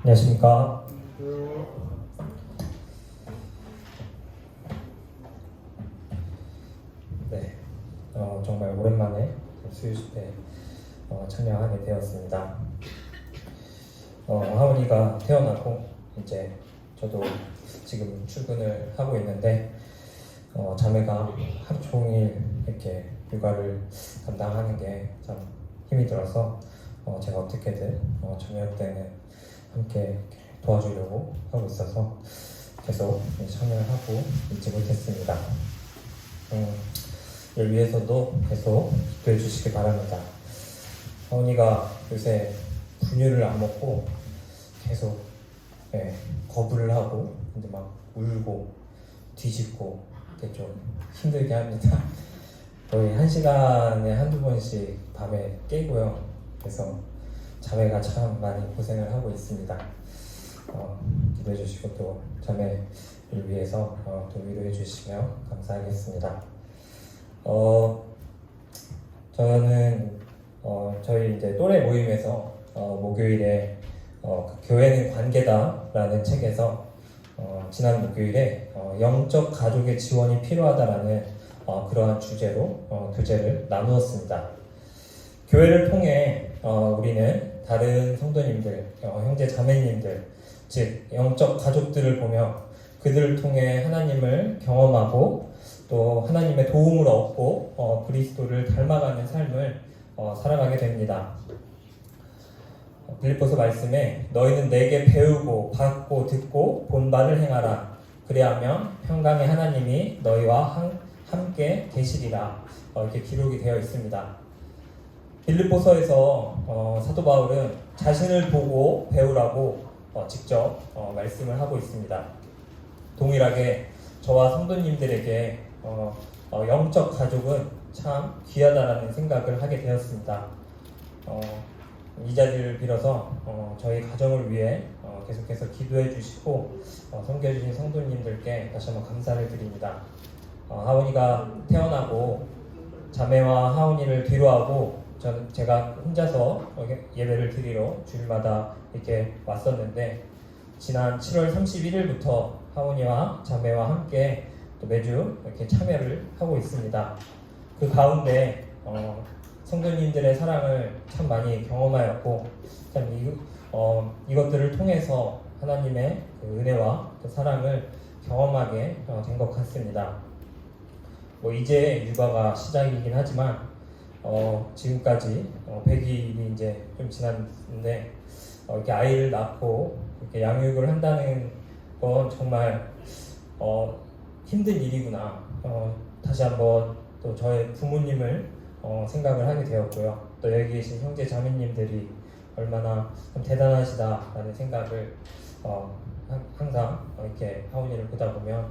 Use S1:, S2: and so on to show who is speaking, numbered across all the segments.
S1: 안녕하십니까. 네, 정말 오랜만에 수유식에 참여하게 되었습니다. 하은이가 태어나고 이제 저도 지금 출근을 하고 있는데 자매가 하루 종일 이렇게 육아를 감당하는 게 참 힘이 들어서 제가 어떻게든 저녁 때는 함께 이렇게 도와주려고 하고 있어서 계속 참여를 하고 있지 못했습니다. 이를 위해서도 계속 기도해 주시기 바랍니다. 하은이가 요새 분유를 안 먹고 계속 거부를 하고 이제 막 울고 뒤집고 이렇게 좀 힘들게 합니다. 거의 1시간에 한두 번씩 밤에 깨고요. 그래서 자매가 참 많이 고생을 하고 있습니다. 기도해 주시고 또 자매를 위해서 또 위로해 주시면 감사하겠습니다. 저는 저희 이제 또래 모임에서 목요일에 교회는 관계다라는 책에서 지난 목요일에 영적 가족의 지원이 필요하다라는 그러한 주제로 교제를 나누었습니다. 교회를 통해 우리는 다른 성도님들, 형제 자매님들, 즉 영적 가족들을 보며 그들을 통해 하나님을 경험하고 또 하나님의 도움을 얻고 그리스도를 닮아가는 삶을 살아가게 됩니다. 빌립보서 말씀에 너희는 내게 배우고 받고 듣고 본 바를 행하라. 그리하면 평강의 하나님이 너희와 함께 계시리라. 이렇게 기록이 되어 있습니다. 빌립보서에서 사도 바울은 자신을 보고 배우라고 직접 말씀을 하고 있습니다. 동일하게 저와 성도님들에게 영적 가족은 참 귀하다라는 생각을 하게 되었습니다. 이 자리를 빌어서 저희 가정을 위해 계속해서 기도해 주시고 섬겨주신 성도님들께 다시 한번 감사를 드립니다. 하은이가 태어나고 자매와 하은이를 뒤로하고 제가 혼자서 예배를 드리러 주일마다 이렇게 왔었는데 지난 7월 31일부터 하은이와 자매와 함께 또 매주 이렇게 참여를 하고 있습니다. 그 가운데 성도님들의 사랑을 참 많이 경험하였고 참 이것들을 통해서 하나님의 그 은혜와 그 사랑을 경험하게 된 것 같습니다. 이제 육아가 시작이긴 하지만 지금까지 100일이 이제 좀 지났는데 이렇게 아이를 낳고 이렇게 양육을 한다는 건 정말 힘든 일이구나. 다시 한번 또 저의 부모님을 생각을 하게 되었고요. 또 여기 계신 형제 자매님들이 얼마나 대단하시다라는 생각을 항상 이렇게 하은이를 보다 보면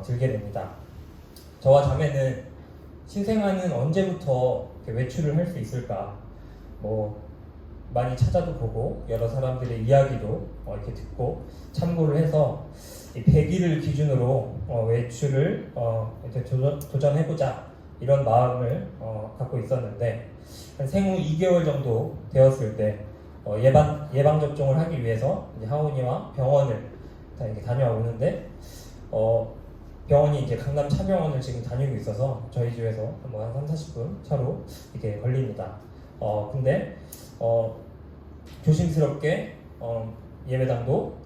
S1: 들게 됩니다. 저와 자매는 신생아는 언제부터 외출을 할 수 있을까? 많이 찾아도 보고 여러 사람들의 이야기도 이렇게 듣고 참고를 해서 이 100일을 기준으로 외출을 이렇게 도전해보자 이런 마음을 갖고 있었는데 한 생후 2개월 정도 되었을 때 예방 접종을 하기 위해서 이제 하은이와 병원을 이렇게 다녀와 오는데 병원이 이제 강남 차병원을 지금 다니고 있어서 저희 집에서 한 30-40분 차로 이렇게 걸립니다. 근데 조심스럽게 예배당도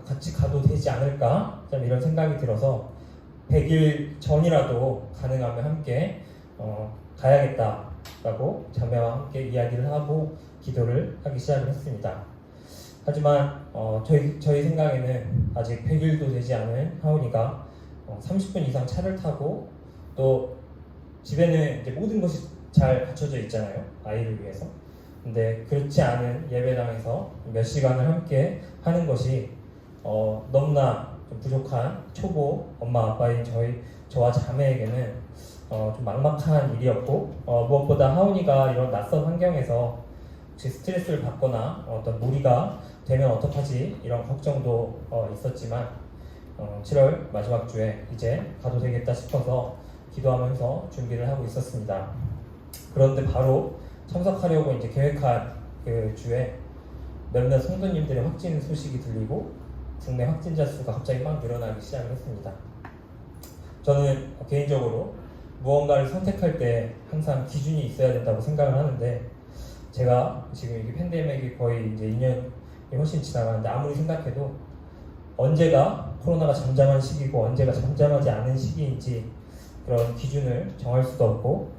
S1: 같이 가도 되지 않을까 좀 이런 생각이 들어서 100일 전이라도 가능하면 함께 가야겠다라고 자매와 함께 이야기를 하고 기도를 하기 시작을 했습니다. 하지만 저희 생각에는 아직 100일도 되지 않은 하은이가 30분 이상 차를 타고 또 집에는 이제 모든 것이 잘 갖춰져 있잖아요. 아이를 위해서. 근데 그렇지 않은 예배당에서 몇 시간을 함께 하는 것이 너무나 좀 부족한 초보 엄마 아빠인 저와 자매에게는 좀 막막한 일이었고 무엇보다 하은이가 이런 낯선 환경에서 혹시 스트레스를 받거나 어떤 무리가 되면 어떡하지 이런 걱정도 있었지만 7월 마지막 주에 이제 가도 되겠다 싶어서 기도하면서 준비를 하고 있었습니다. 그런데 바로 참석하려고 이제 계획한 그 주에 몇몇 성도님들의 확진 소식이 들리고 국내 확진자 수가 갑자기 막 늘어나기 시작을 했습니다. 저는 개인적으로 무언가를 선택할 때 항상 기준이 있어야 된다고 생각을 하는데, 제가 지금 이게 팬데믹이 거의 이제 2년이 훨씬 지나가는데 아무리 생각해도 언제가 코로나가 잠잠한 시기고 언제가 잠잠하지 않은 시기인지 그런 기준을 정할 수도 없고,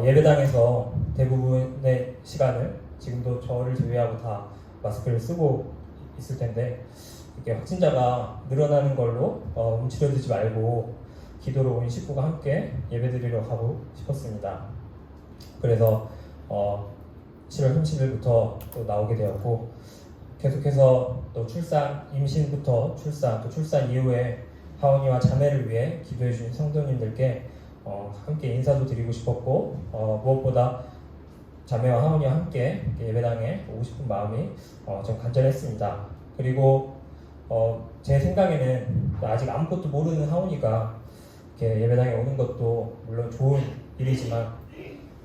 S1: 예배당에서 대부분의 시간을 지금도 저를 제외하고 다 마스크를 쓰고 있을 텐데, 이렇게 확진자가 늘어나는 걸로 움츠려들지 말고 기도로 온 식구가 함께 예배드리러 가고 싶었습니다. 그래서 7월 30일부터 또 나오게 되었고, 계속해서 또 임신부터 또 출산 이후에 하온이와 자매를 위해 기도해 주신 성도님들께 함께 인사도 드리고 싶었고, 무엇보다 자매와 하온이와 함께 예배당에 오고 싶은 마음이 좀 간절했습니다. 그리고 제 생각에는 아직 아무것도 모르는 하온이가 이렇게 예배당에 오는 것도 물론 좋은 일이지만,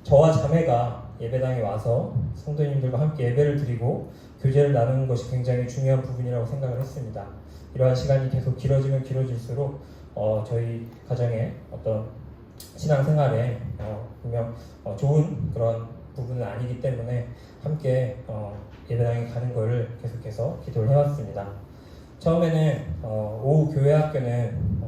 S1: 저와 자매가 예배당에 와서 성도님들과 함께 예배를 드리고 교제를 나누는 것이 굉장히 중요한 부분이라고 생각을 했습니다. 이러한 시간이 계속 길어지면 길어질수록 저희 가정의 어떤 신앙생활에 분명 좋은 그런 부분은 아니기 때문에 함께 예배당에 가는 것을 계속해서 기도를 해왔습니다. 처음에는 오후 교회 학교는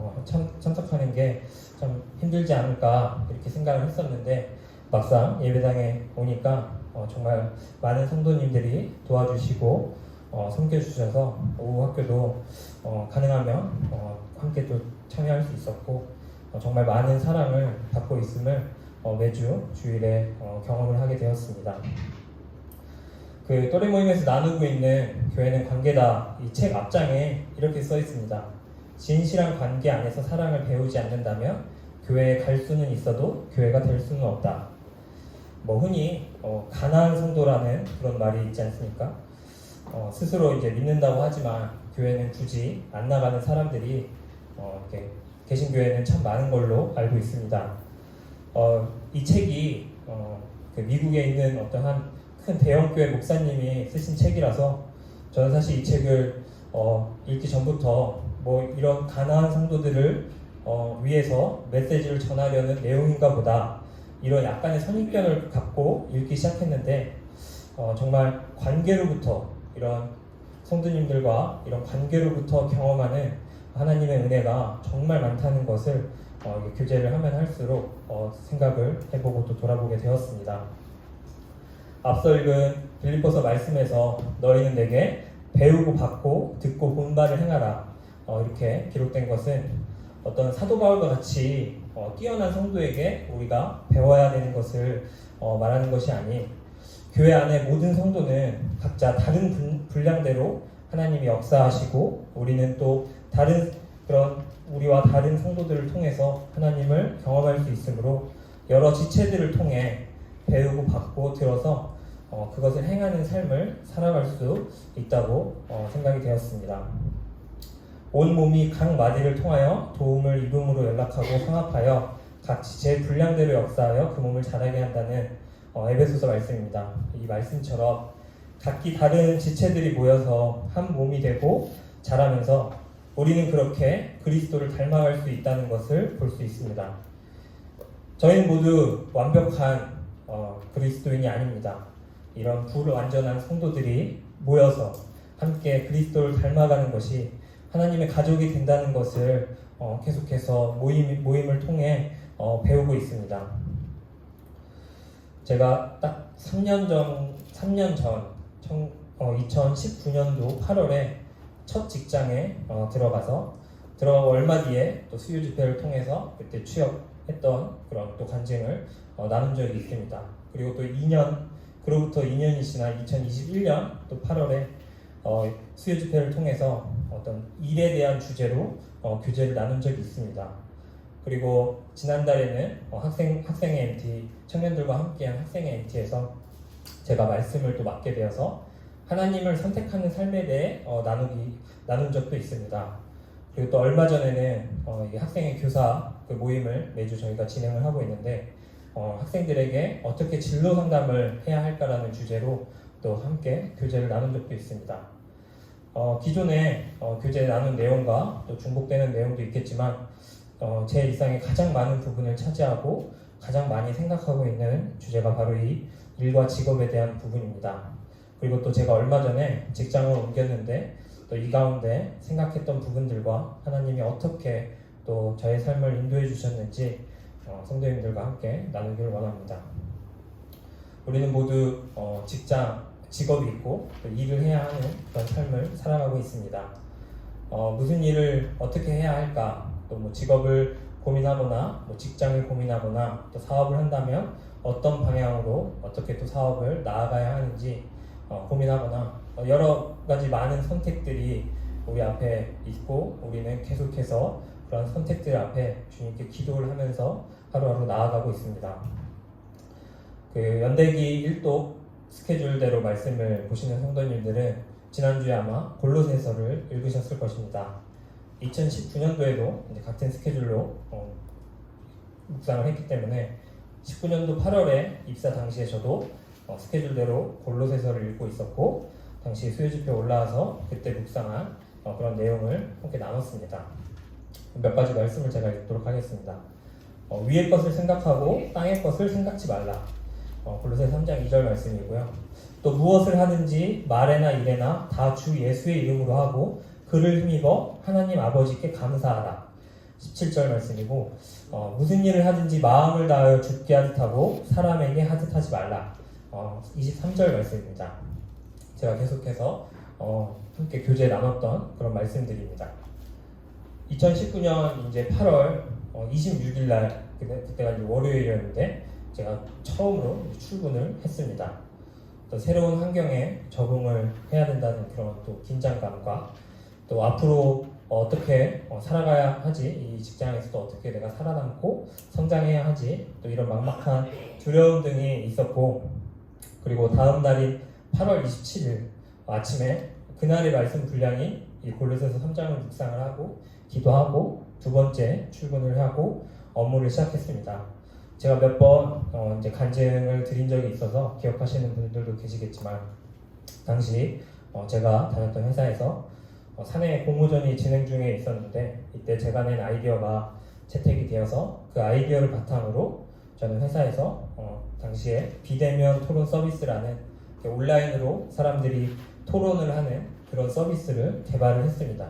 S1: 참석하는 게 참 힘들지 않을까 이렇게 생각을 했었는데, 막상 예배당에 오니까 정말 많은 성도님들이 도와주시고 섬겨주셔서 오후 학교도 가능하면 함께 또 참여할 수 있었고, 정말 많은 사랑을 받고 있음을 매주 주일에 경험을 하게 되었습니다. 그 또래 모임에서 나누고 있는 교회는 관계다, 이 책 앞장에 이렇게 써 있습니다. 진실한 관계 안에서 사랑을 배우지 않는다면 교회에 갈 수는 있어도 교회가 될 수는 없다. 흔히 가난한 성도라는 그런 말이 있지 않습니까? 스스로 이제 믿는다고 하지만 교회는 굳이 안 나가는 사람들이 이렇게 개신교회는 참 많은 걸로 알고 있습니다. 이 책이 그 미국에 있는 어떤 한 큰 대형교회 목사님이 쓰신 책이라서, 저는 사실 이 책을 읽기 전부터 이런 가난한 성도들을 위해서 메시지를 전하려는 내용인가 보다, 이런 약간의 선입견을 갖고 읽기 시작했는데, 정말 관계로부터, 이런 성도님들과 이런 관계로부터 경험하는 하나님의 은혜가 정말 많다는 것을 교제를 하면 할수록 생각을 해보고 또 돌아보게 되었습니다. 앞서 읽은 빌립보서 말씀에서 너희는 내게 배우고 받고 듣고 본 바를 행하라, 이렇게 기록된 것은 어떤 사도 바울과 같이 뛰어난 성도에게 우리가 배워야 되는 것을 말하는 것이 아닌, 교회 안에 모든 성도는 각자 다른 분량대로 하나님이 역사하시고, 우리는 또 우리와 다른 성도들을 통해서 하나님을 경험할 수 있으므로 여러 지체들을 통해 배우고 받고 들어서 그것을 행하는 삶을 살아갈 수 있다고 생각이 되었습니다. 온 몸이 각 마디를 통하여 도움을 입음으로 연락하고 성합하여 각 지체의 분량대로 역사하여 그 몸을 자라게 한다는 에베소서 말씀입니다. 이 말씀처럼 각기 다른 지체들이 모여서 한 몸이 되고 자라면서 우리는 그렇게 그리스도를 닮아갈 수 있다는 것을 볼 수 있습니다. 저희는 모두 완벽한 그리스도인이 아닙니다. 이런 불완전한 성도들이 모여서 함께 그리스도를 닮아가는 것이 하나님의 가족이 된다는 것을 계속해서 모임을 통해 배우고 있습니다. 제가 딱 3년 전 2019년도 8월에 첫 직장에 들어가고 얼마 뒤에 또 수요 집회를 통해서 그때 취업했던 그런 또 간증을 나눈 적이 있습니다. 그리고 또 그로부터 2년이 지나 2021년 또 8월에 수요 집회를 통해서 어떤 일에 대한 주제로 교제를 나눈 적이 있습니다. 그리고 지난달에는 학생의 MT, 청년들과 함께한 학생의 MT에서 제가 말씀을 또 맡게 되어서 하나님을 선택하는 삶에 대해 나눈 적도 있습니다. 그리고 또 얼마 전에는 학생의 교사 그 모임을 매주 저희가 진행을 하고 있는데, 학생들에게 어떻게 진로 상담을 해야 할까라는 주제로 또 함께 교제를 나눈 적도 있습니다. 기존에 교제 나눈 내용과 또 중복되는 내용도 있겠지만 제 일상의 가장 많은 부분을 차지하고 가장 많이 생각하고 있는 주제가 바로 이 일과 직업에 대한 부분입니다. 그리고 또 제가 얼마 전에 직장을 옮겼는데 또 이 가운데 생각했던 부분들과 하나님이 어떻게 또 저의 삶을 인도해 주셨는지 성도님들과 함께 나누기를 원합니다. 우리는 모두 직업이 있고 또 일을 해야 하는 그런 삶을 살아가고 있습니다. 무슨 일을 어떻게 해야 할까, 또 뭐 직업을 고민하거나 뭐 직장을 고민하거나 또 사업을 한다면 어떤 방향으로 어떻게 또 사업을 나아가야 하는지 고민하거나 여러 가지 많은 선택들이 우리 앞에 있고 우리는 계속해서 그런 선택들 앞에 주님께 기도를 하면서 하루하루 나아가고 있습니다. 그 연대기 1독 스케줄대로 말씀을 보시는 성도님들은 지난주에 아마 골로새서를 읽으셨을 것입니다. 2019년도에도 같은 스케줄로 묵상을 했기 때문에 19년도 8월에 입사 당시에 저도 스케줄대로 골로새서를 읽고 있었고 당시 수요집회 올라와서 그때 묵상한 그런 내용을 함께 나눴습니다. 몇 가지 말씀을 제가 읽도록 하겠습니다. 위의 것을 생각하고 땅의 것을 생각지 말라. 골로새 3장 2절 말씀이고요. 또 무엇을 하든지 말에나 일에나 다 주 예수의 이름으로 하고 그를 힘입어 하나님 아버지께 감사하라. 17절 말씀이고 무슨 일을 하든지 마음을 다하여 주께 하듯 하고 사람에게 하듯 하지 말라. 23절 말씀입니다. 제가 계속해서 함께 교제 나눴던 그런 말씀들입니다. 2019년 이제 8월 26일 날 그때가 이제 월요일이었는데 제가 처음으로 출근을 했습니다. 또 새로운 환경에 적응을 해야 된다는 그런 또 긴장감과 또 앞으로 어떻게 살아가야 하지, 이 직장에서도 어떻게 내가 살아남고 성장해야 하지, 또 이런 막막한 두려움 등이 있었고, 그리고 다음 날인 8월 27일 아침에 그날의 말씀 분량이 이 골로새서 3장을 묵상을 하고 기도하고 두 번째 출근을 하고 업무를 시작했습니다. 제가 몇 번 이제 간증을 드린 적이 있어서 기억하시는 분들도 계시겠지만 당시 제가 다녔던 회사에서 사내 공모전이 진행 중에 있었는데 이때 제가 낸 아이디어가 채택이 되어서 그 아이디어를 바탕으로 저는 회사에서 당시에 비대면 토론 서비스라는 온라인으로 사람들이 토론을 하는 그런 서비스를 개발을 했습니다.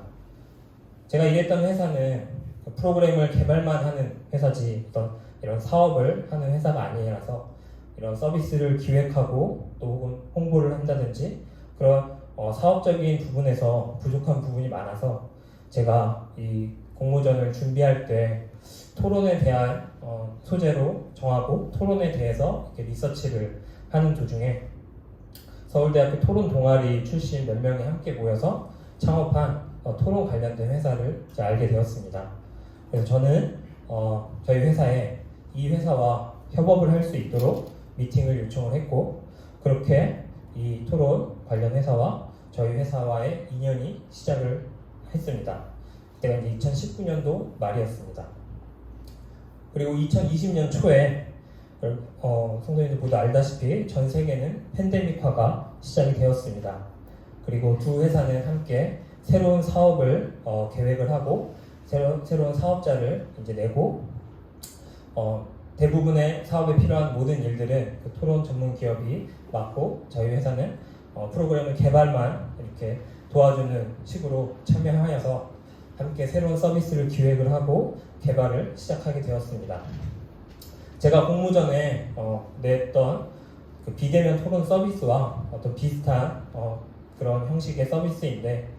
S1: 제가 일했던 회사는 프로그램을 개발만 하는 회사지 어떤 이런 사업을 하는 회사가 아니라서 이런 서비스를 기획하고 또 혹은 홍보를 한다든지 그런 사업적인 부분에서 부족한 부분이 많아서 제가 이 공모전을 준비할 때 토론에 대한 소재로 정하고 토론에 대해서 이렇게 리서치를 하는 도중에 서울대학교 토론 동아리 출신 몇 명이 함께 모여서 창업한 토론 관련된 회사를 이제 알게 되었습니다. 그래서 저는 저희 회사에 이 회사와 협업을 할 수 있도록 미팅을 요청을 했고 그렇게 이 토론 관련 회사와 저희 회사와의 인연이 시작을 했습니다. 그때가 이제 2019년도 말이었습니다. 그리고 2020년 초에 성도님들 모두 알다시피 전 세계는 팬데믹화가 시작이 되었습니다. 그리고 두 회사는 함께 새로운 사업을 계획을 하고 새로운 사업자를 이제 내고 대부분의 사업에 필요한 모든 일들은 그 토론 전문 기업이 맡고 저희 회사는 프로그램을 개발만 이렇게 도와주는 식으로 참여하여서 함께 새로운 서비스를 기획을 하고 개발을 시작하게 되었습니다. 제가 공모전에 냈던 그 비대면 토론 서비스와 어떤 비슷한 그런 형식의 서비스인데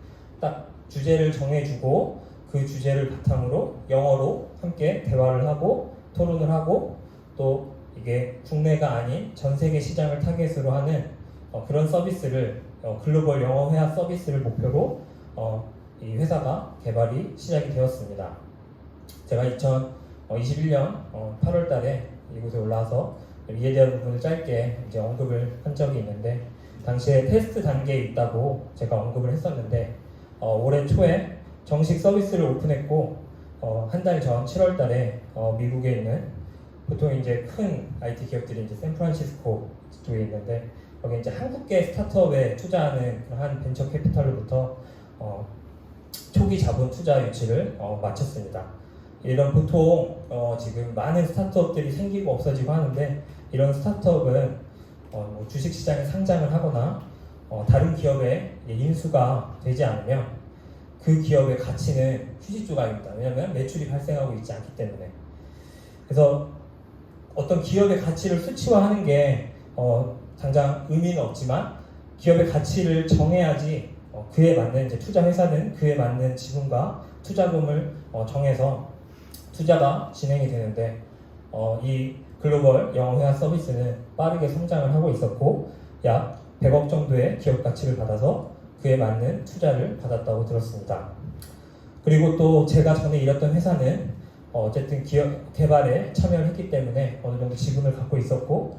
S1: 딱 주제를 정해주고 그 주제를 바탕으로 영어로 함께 대화를 하고 토론을 하고 또 이게 국내가 아닌 전 세계 시장을 타겟으로 하는 그런 서비스를 글로벌 영어 회화 서비스를 목표로 이 회사가 개발이 시작이 되었습니다. 제가 2021년 8월 달에 이곳에 올라와서 이에 대한 부분을 짧게 이제 언급을 한 적이 있는데 당시에 테스트 단계에 있다고 제가 언급을 했었는데 올해 초에 정식 서비스를 오픈했고 한 달 전 7월 달에 미국에 있는 보통 이제 큰 IT 기업들이 이제 샌프란시스코 쪽에 있는데 여기 이제 한국계 스타트업에 투자하는 한 벤처 캐피탈로부터 초기 자본 투자 유치를 마쳤습니다. 이런 보통 지금 많은 스타트업들이 생기고 없어지고 하는데 이런 스타트업은 뭐 주식시장에 상장을 하거나 다른 기업에 인수가 되지 않으면 그 기업의 가치는 휴지조각입니다. 왜냐하면 매출이 발생하고 있지 않기 때문에. 그래서 어떤 기업의 가치를 수치화하는 게 당장 의미는 없지만 기업의 가치를 정해야지 그에 맞는 이제 투자 회사는 그에 맞는 지분과 투자금을 정해서 투자가 진행이 되는데 이 글로벌 영어 회화 서비스는 빠르게 성장을 하고 있었고 약 100억 정도의 기업 가치를 받아서 그에 맞는 투자를 받았다고 들었습니다. 그리고 또 제가 전에 일했던 회사는 어쨌든 기업 개발에 참여를 했기 때문에 어느 정도 지분을 갖고 있었고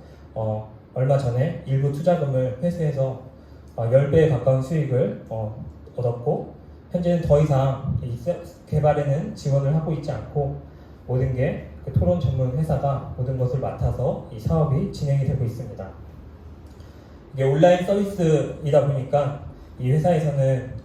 S1: 얼마 전에 일부 투자금을 회수해서 10배에 가까운 수익을 얻었고 현재는 더 이상 이 개발에는 지원을 하고 있지 않고 모든 게 그 토론 전문 회사가 모든 것을 맡아서 이 사업이 진행이 되고 있습니다. 이게 온라인 서비스이다 보니까 이 회사에서는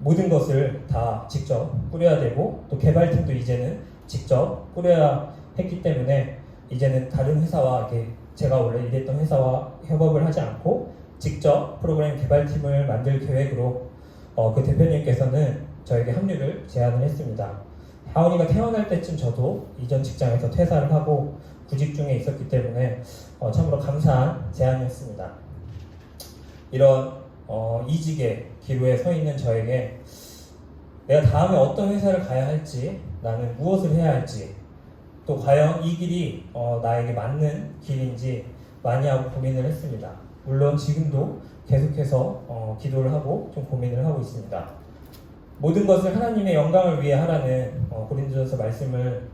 S1: 모든 것을 다 직접 꾸려야 되고 또 개발팀도 이제는 직접 꾸려야 했기 때문에 이제는 다른 회사와 이렇게 제가 원래 일했던 회사와 협업을 하지 않고 직접 프로그램 개발팀을 만들 계획으로 그 대표님께서는 저에게 합류를 제안을 했습니다. 하온이가 태어날 때쯤 저도 이전 직장에서 퇴사를 하고 구직 중에 있었기 때문에 참으로 감사한 제안이었습니다. 이런 이직의 기로에 서 있는 저에게 내가 다음에 어떤 회사를 가야 할지, 나는 무엇을 해야 할지, 또 과연 이 길이 나에게 맞는 길인지 많이 하고 고민을 했습니다. 물론 지금도 계속해서 기도를 하고 좀 고민을 하고 있습니다. 모든 것을 하나님의 영광을 위해 하라는 고린도전서 말씀을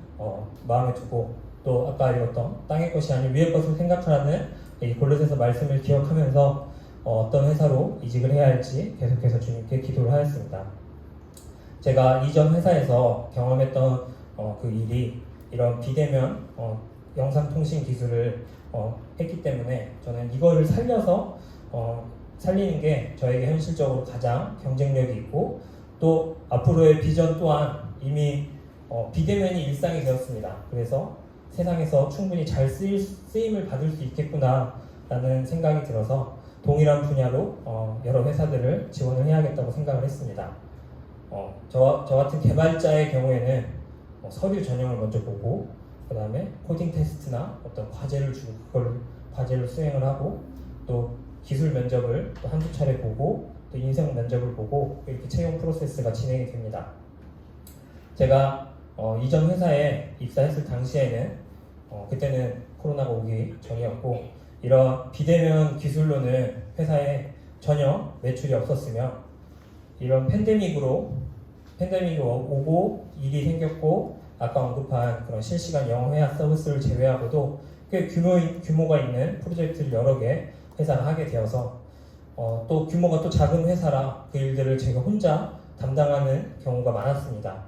S1: 마음에 두고 또 아까 읽었던 땅의 것이 아닌 위의 것을 생각하라는 이 골로새서 말씀을 기억하면서 어떤 회사로 이직을 해야 할지 계속해서 주님께 기도를 하였습니다. 제가 이전 회사에서 경험했던 그 일이 이런 비대면 영상통신 기술을 했기 때문에 저는 이거를 살려서 살리는 게 저에게 현실적으로 가장 경쟁력이 있고 또 앞으로의 비전 또한 이미 비대면이 일상이 되었습니다. 그래서 세상에서 충분히 잘 쓰임을 받을 수 있겠구나 라는 생각이 들어서 동일한 분야로 여러 회사들을 지원을 해야겠다고 생각을 했습니다. 저 같은 개발자의 경우에는 서류 전형을 먼저 보고 그 다음에 코딩 테스트나 어떤 과제를 주고 그걸 과제를 수행을 하고 또 기술 면접을 또 한두 차례 보고 또 인성 면접을 보고 이렇게 채용 프로세스가 진행이 됩니다. 제가 이전 회사에 입사했을 당시에는 그때는 코로나가 오기 전이었고 이런 비대면 기술로는 회사에 전혀 매출이 없었으며 이런 팬데믹으로 오고 일이 생겼고 아까 언급한 그런 실시간 영어 회화 서비스를 제외하고도 꽤 규모가 있는 프로젝트를 여러 개 회사가 하게 되어서 또 규모가 또 작은 회사라 그 일들을 제가 혼자 담당하는 경우가 많았습니다.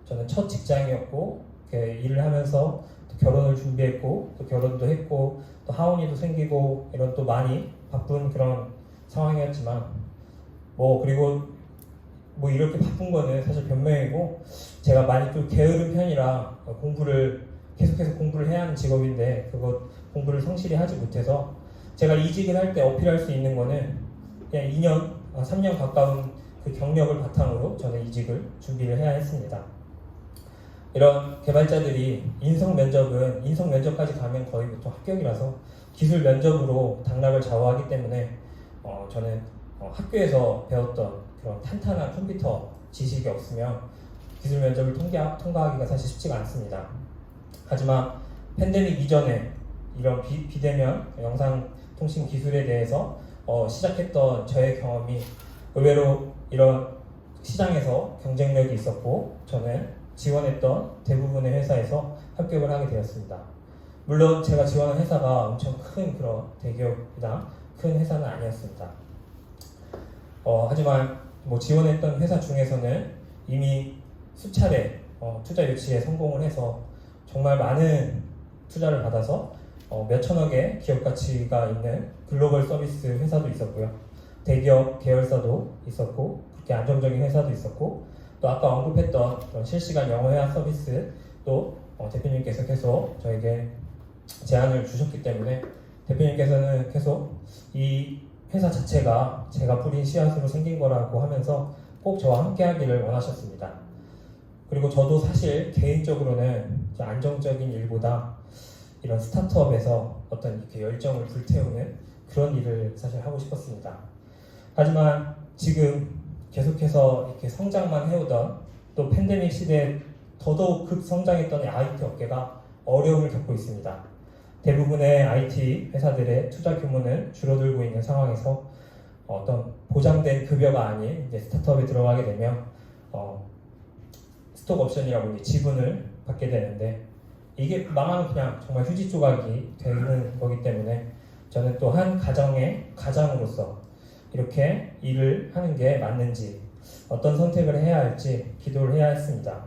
S1: 저는 첫 직장이었고 일을 하면서 또 결혼을 준비했고 또 결혼도 했고 또 하온이도 생기고 이런 또 많이 바쁜 그런 상황이었지만 그리고 이렇게 바쁜 거는 사실 변명이고 제가 많이 좀 게으른 편이라 계속해서 공부를 해야 하는 직업인데 그거 공부를 성실히 하지 못해서 제가 이직을 할 때 어필할 수 있는 거는 그냥 2년, 3년 가까운 그 경력을 바탕으로 저는 이직을 준비를 해야 했습니다. 이런 개발자들이 인성 면접까지 가면 거의 보통 합격이라서 기술 면접으로 당락을 좌우하기 때문에 저는 학교에서 배웠던 그런 탄탄한 컴퓨터 지식이 없으면 기술 면접을 통과하기가 사실 쉽지가 않습니다. 하지만 팬데믹 이전에 이런 비대면 영상통신 기술에 대해서 시작했던 저의 경험이 의외로 이런 시장에서 경쟁력이 있었고 저는 지원했던 대부분의 회사에서 합격을 하게 되었습니다. 물론 제가 지원한 회사가 엄청 큰 그런 대기업이나 큰 회사는 아니었습니다. 하지만 지원했던 회사 중에서는 이미 수차례 투자 유치에 성공을 해서 정말 많은 투자를 받아서 몇 천억의 기업 가치가 있는 글로벌 서비스 회사도 있었고요. 대기업 계열사도 있었고 그렇게 안정적인 회사도 있었고 또 아까 언급했던 그런 실시간 영어 회화 서비스도 대표님께서 계속 저에게 제안을 주셨기 때문에 대표님께서는 계속 이 회사 자체가 제가 뿌린 씨앗으로 생긴 거라고 하면서 꼭 저와 함께 하기를 원하셨습니다. 그리고 저도 사실 개인적으로는 안정적인 일보다 이런 스타트업에서 어떤 이렇게 열정을 불태우는 그런 일을 사실 하고 싶었습니다. 하지만 지금 계속해서 이렇게 성장만 해오던 또 팬데믹 시대에 더더욱 급성장했던 IT 업계가 어려움을 겪고 있습니다. 대부분의 IT 회사들의 투자 규모는 줄어들고 있는 상황에서 어떤 보장된 급여가 아닌 이제 스타트업에 들어가게 되면 스톡 옵션이라고 이제 지분을 받게 되는데 이게 망하면 그냥 정말 휴지 조각이 되는 거기 때문에 저는 또 한 가정의 가장으로서 이렇게 일을 하는 게 맞는지 어떤 선택을 해야 할지 기도를 해야 했습니다.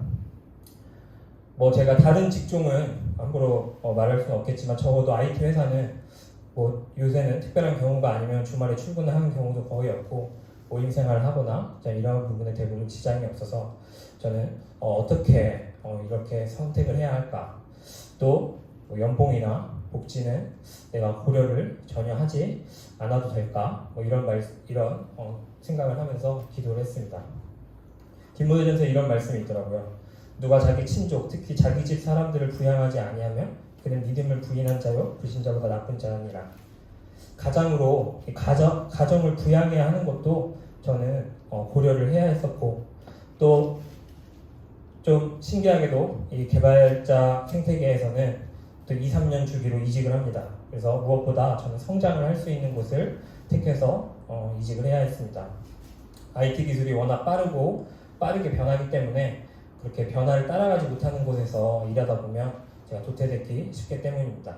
S1: 뭐 제가 다른 직종은 함부로 말할 수는 없겠지만 적어도 IT 회사는 뭐 요새는 특별한 경우가 아니면 주말에 출근을 하는 경우도 거의 없고 모임 생활을 하거나 이런 부분에 대부분 지장이 없어서 저는 어떻게 이렇게 선택을 해야 할까 또 뭐 연봉이나 복지는 내가 고려를 전혀 하지 않아도 될까 뭐 이런 생각을 하면서 기도를 했습니다. 디모데전서에 이런 말씀이 있더라고요. 누가 자기 친족 특히 자기 집 사람들을 부양하지 아니하면 그는 믿음을 부인한 자요 불신자보다 나쁜 자니라. 가장으로 가정을 부양해야 하는 것도 저는 고려를 해야 했었고 또 좀 신기하게도 이 개발자 생태계에서는 또 2-3년 주기로 이직을 합니다. 그래서 무엇보다 저는 성장을 할 수 있는 곳을 택해서 이직을 해야 했습니다. IT 기술이 워낙 빠르게 변하기 때문에 그렇게 변화를 따라가지 못하는 곳에서 일하다 보면 제가 도태되기 쉽기 때문입니다.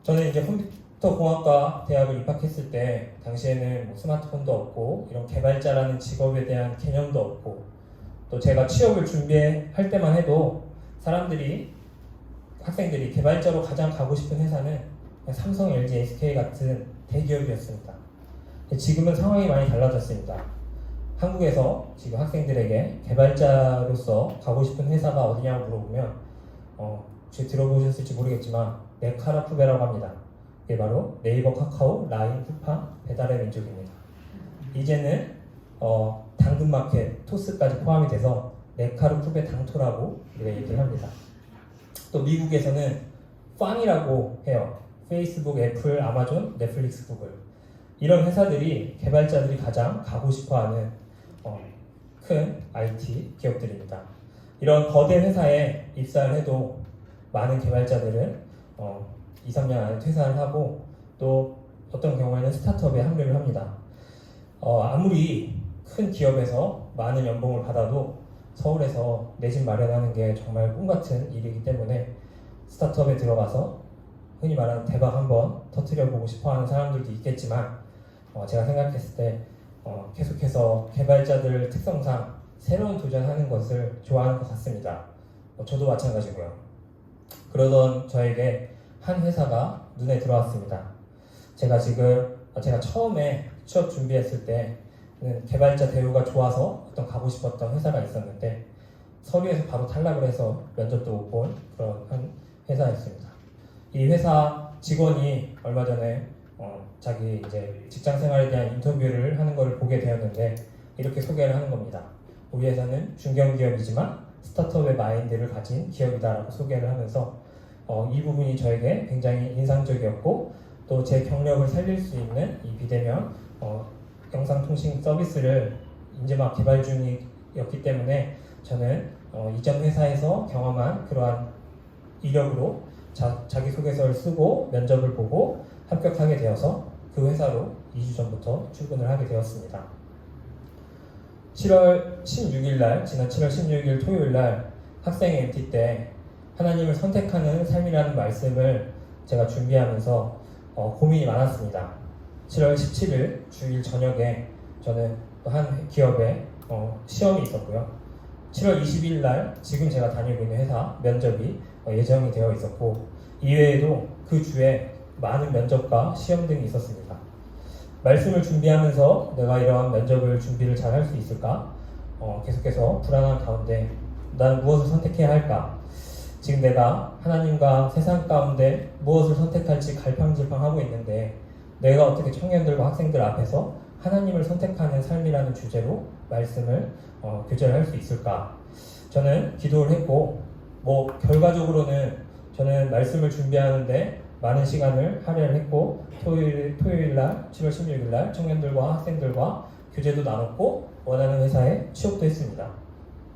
S1: 저는 이제 컴퓨터공학과 대학을 입학했을 때 당시에는 뭐 스마트폰도 없고 이런 개발자라는 직업에 대한 개념도 없고 또 제가 취업을 준비할 때만 해도 학생들이 개발자로 가장 가고 싶은 회사는 삼성, LG, SK 같은 대기업이었습니다. 지금은 상황이 많이 달라졌습니다. 한국에서 지금 학생들에게 개발자로서 가고 싶은 회사가 어디냐고 물어보면 혹시 들어보셨을지 모르겠지만 네카라쿠베라고 합니다. 이게 바로 네이버, 카카오, 라인, 쿠팡, 배달의 민족입니다. 이제는 당근마켓, 토스까지 포함이 돼서 네카르쿠베 당토라고 우리가 얘기를 합니다. 또 미국에서는 팡이라고 해요. 페이스북, 애플, 아마존, 넷플릭스, 구글 이런 회사들이 개발자들이 가장 가고 싶어하는 큰 IT 기업들입니다. 이런 거대 회사에 입사를 해도 많은 개발자들은 2-3년 안에 퇴사를 하고 또 어떤 경우에는 스타트업에 합류를 합니다. 아무리 큰 기업에서 많은 연봉을 받아도 서울에서 내 집 마련하는 게 정말 꿈같은 일이기 때문에 스타트업에 들어가서 흔히 말하는 대박 한번 터뜨려보고 싶어하는 사람들도 있겠지만 제가 생각했을 때 계속해서 개발자들 특성상 새로운 도전하는 것을 좋아하는 것 같습니다. 저도 마찬가지고요. 그러던 저에게 한 회사가 눈에 들어왔습니다. 제가 처음에 취업 준비했을 때는 개발자 대우가 좋아서 어떤 가고 싶었던 회사가 있었는데 서류에서 바로 탈락을 해서 면접도 못 본 그런 한 회사였습니다. 이 회사 직원이 얼마 전에 자기 이제 직장 생활에 대한 인터뷰를 하는 것을 보게 되었는데 이렇게 소개를 하는 겁니다. 우리 회사는 중견기업이지만 스타트업의 마인드를 가진 기업이다라고 소개를 하면서 이 부분이 저에게 굉장히 인상적이었고 또 제 경력을 살릴 수 있는 이 비대면 영상통신 서비스를 이제 막 개발 중이었기 때문에 저는 이전 회사에서 경험한 그러한 이력으로 자기소개서를 쓰고 면접을 보고 합격하게 되어서 그 회사로 2주 전부터 출근을 하게 되었습니다. 7월 16일 날, 지난 7월 16일 토요일 날 학생 MT 때 하나님을 선택하는 삶이라는 말씀을 제가 준비하면서 고민이 많았습니다. 7월 17일 주일 저녁에 저는 또 한 기업에 시험이 있었고요. 7월 20일 날 지금 제가 다니고 있는 회사 면접이 예정이 되어 있었고 이외에도 그 주에 많은 면접과 시험 등이 있었습니다. 말씀을 준비하면서 내가 이러한 면접을 준비를 잘 할 수 있을까? 계속해서 불안한 가운데 난 무엇을 선택해야 할까? 지금 내가 하나님과 세상 가운데 무엇을 선택할지 갈팡질팡하고 있는데 내가 어떻게 청년들과 학생들 앞에서 하나님을 선택하는 삶이라는 주제로 말씀을 교제를 할 수 있을까? 저는 기도를 했고 결과적으로는 저는 말씀을 준비하는데 많은 시간을 할애를 했고 토요일날 7월 16일날 청년들과 학생들과 교제도 나눴고 원하는 회사에 취업도 했습니다.